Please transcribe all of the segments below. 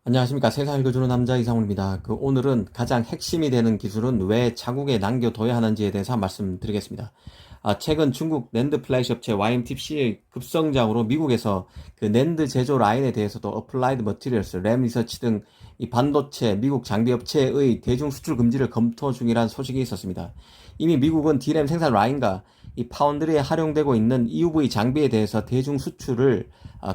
안녕하십니까. 세상 읽어주는 남자 이상훈입니다. 오늘은 가장 핵심이 되는 기술은 왜 자국에 남겨둬야 하는지에 대해서 말씀드리겠습니다. 최근 중국 낸드 플래시 업체 YMTC의 급성장으로 미국에서 그 낸드 제조 라인에 대해서도 어플라이드 머티리얼스, 램 리서치 등 이 반도체 미국 장비 업체의 대중 수출 금지를 검토 중이라는 소식이 있었습니다. 이미 미국은 D램 생산 라인과 이 파운드리에 활용되고 있는 EUV 장비에 대해서 대중 수출을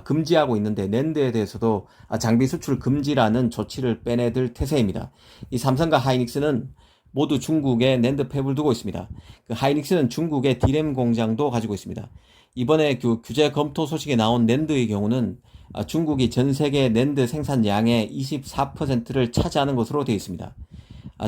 금지하고 있는데 낸드에 대해서도 장비 수출 금지라는 조치를 빼내들 태세입니다. 이 삼성과 하이닉스는 모두 중국에 낸드 팹을 두고 있습니다. 하이닉스는 중국의 D램 공장도 가지고 있습니다. 이번에 규제 검토 소식에 나온 낸드의 경우는 중국이 전 세계 낸드 생산량의 24%를 차지하는 것으로 되어 있습니다.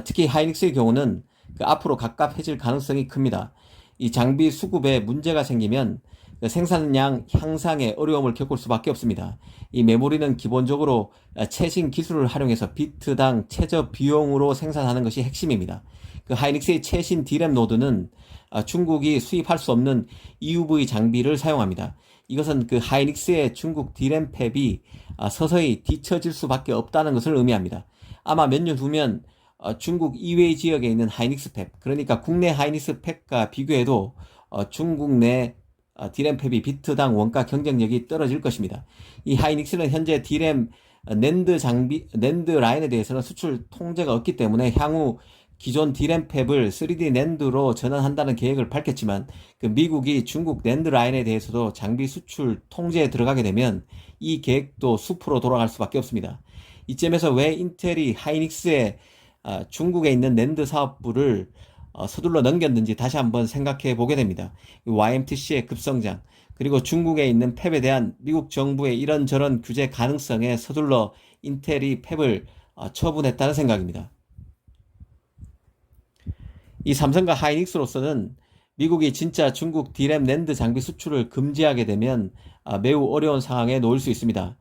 특히 하이닉스의 경우는 앞으로 갑갑해질 가능성이 큽니다. 이 장비 수급에 문제가 생기면 생산량 향상에 어려움을 겪을 수밖에 없습니다. 이 메모리는 기본적으로 최신 기술을 활용해서 비트당 최저 비용으로 생산하는 것이 핵심입니다. 하이닉스의 최신 D램 노드는 중국이 수입할 수 없는 EUV 장비를 사용합니다. 이것은 하이닉스의 중국 D램 팹이 서서히 뒤처질 수밖에 없다는 것을 의미합니다. 아마 몇 년 후면 중국 이외의 지역에 있는 하이닉스 팹, 그러니까 국내 하이닉스 팹과 비교해도 중국 내 D램 팹이 비트당 원가 경쟁력이 떨어질 것입니다. 이 하이닉스는 현재 D램 낸드 라인에 대해서는 수출 통제가 없기 때문에 향후 기존 D램 팹을 3D 낸드로 전환한다는 계획을 밝혔지만 미국이 중국 낸드 라인에 대해서도 장비 수출 통제에 들어가게 되면 이 계획도 숲으로 돌아갈 수밖에 없습니다. 이점에서 왜 인텔이 하이닉스의 중국에 있는 낸드 사업부를 서둘러 넘겼는지 다시 한번 생각해 보게 됩니다. YMTC의 급성장, 그리고 중국에 있는 팹에 대한 미국 정부의 이런저런 규제 가능성에 서둘러 인텔이 팹을 처분했다는 생각입니다. 이 삼성과 하이닉스로서는 미국이 진짜 중국 D램 낸드 장비 수출을 금지하게 되면 매우 어려운 상황에 놓일 수 있습니다.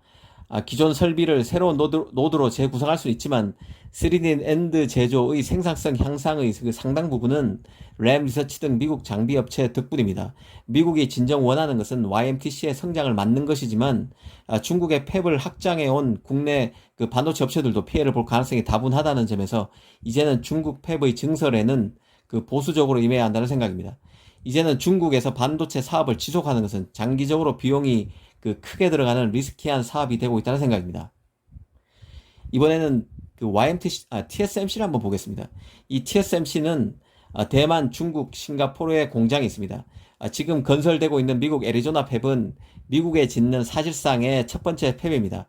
기존 설비를 새로운 노드로 재구성할 수는 있지만 3D 낸드 제조의 생산성 향상의 상당 부분은 램 리서치 등 미국 장비 업체 덕분입니다. 미국이 진정 원하는 것은 YMTC의 성장을 막는 것이지만 중국의 팹을 확장해온 국내 반도체 업체들도 피해를 볼 가능성이 다분하다는 점에서 이제는 중국 팹의 증설에는 보수적으로 임해야 한다는 생각입니다. 이제는 중국에서 반도체 사업을 지속하는 것은 장기적으로 비용이 크게 들어가는 리스키한 사업이 되고 있다는 생각입니다. 이번에는 TSMC를 한번 보겠습니다. 이 TSMC는 대만, 중국, 싱가포르에 공장이 있습니다. 지금 건설되고 있는 미국 애리조나 팹은 미국에 짓는 사실상의 첫 번째 팹입니다.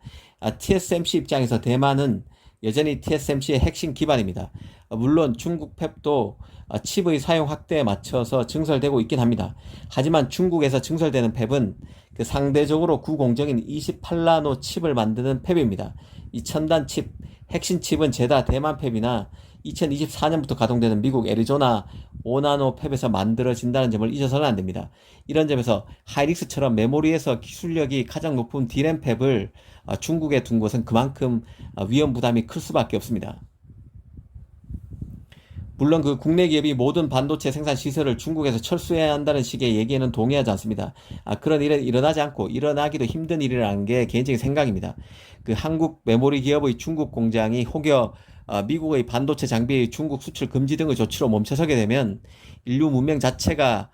TSMC 입장에서 대만은 여전히 TSMC의 핵심 기반입니다. 물론 중국 팹도 칩의 사용 확대에 맞춰서 증설되고 있긴 합니다. 하지만 중국에서 증설되는 팹은 상대적으로 구공정인 28나노 칩을 만드는 팹입니다. 이 첨단 칩, 핵심 칩은 제다 대만 팹이나 2024년부터 가동되는 미국 애리조나 5나노 팹에서 만들어진다는 점을 잊어서는 안 됩니다. 이런 점에서 하이닉스처럼 메모리에서 기술력이 가장 높은 D램 팹을 중국에 둔 것은 그만큼 위험 부담이 클 수밖에 없습니다. 물론 국내 기업이 모든 반도체 생산 시설을 중국에서 철수해야 한다는 식의 얘기에는 동의하지 않습니다. 그런 일은 일어나지 않고 일어나기도 힘든 일이라는 게 개인적인 생각입니다. 한국 메모리 기업의 중국 공장이 혹여 미국의 반도체 장비의 중국 수출 금지 등의 조치로 멈춰서게 되면 인류 문명 자체가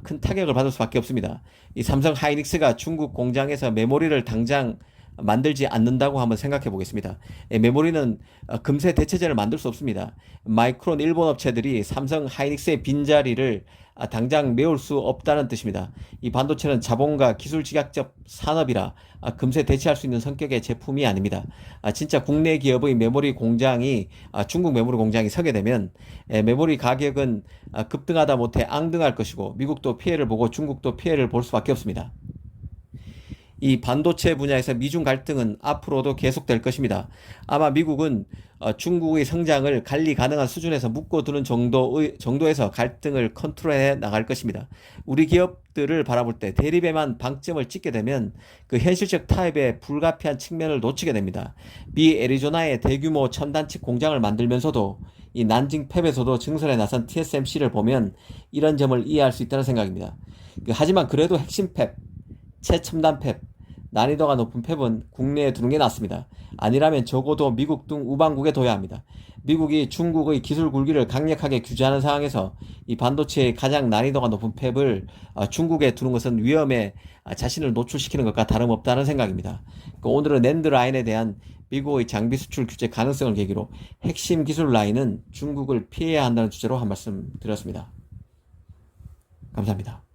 큰 타격을 받을 수밖에 없습니다. 이 삼성 하이닉스가 중국 공장에서 메모리를 당장 만들지 않는다고 한번 생각해 보겠습니다. 메모리는 금세 대체제를 만들 수 없습니다. 마이크론 일본 업체들이 삼성 하이닉스의 빈자리를 당장 메울 수 없다는 뜻입니다. 이 반도체는 자본과 기술 집약적 산업이라 금세 대체할 수 있는 성격의 제품이 아닙니다. 진짜 국내 기업의 메모리 공장이 중국 메모리 공장이 서게 되면 메모리 가격은 급등하다 못해 앙등할 것이고 미국도 피해를 보고 중국도 피해를 볼 수밖에 없습니다. 이 반도체 분야에서 미중 갈등은 앞으로도 계속될 것입니다. 아마 미국은 중국의 성장을 관리 가능한 수준에서 묶어두는 정도에서 갈등을 컨트롤해 나갈 것입니다. 우리 기업들을 바라볼 때 대립에만 방점을 찍게 되면 현실적 타협에 불가피한 측면을 놓치게 됩니다. 미 애리조나의 대규모 첨단칩 공장을 만들면서도 이 난징 팹에서도 증설에 나선 TSMC를 보면 이런 점을 이해할 수 있다는 생각입니다. 하지만 그래도 핵심 팹, 최첨단 팹, 난이도가 높은 팹은 국내에 두는 게 낫습니다. 아니라면 적어도 미국 등 우방국에 둬야 합니다. 미국이 중국의 기술 굴기를 강력하게 규제하는 상황에서 이 반도체의 가장 난이도가 높은 팹을 중국에 두는 것은 위험에 자신을 노출시키는 것과 다름없다는 생각입니다. 오늘은 낸드 라인에 대한 미국의 장비 수출 규제 가능성을 계기로 핵심 기술 라인은 중국을 피해야 한다는 주제로 한 말씀 드렸습니다. 감사합니다.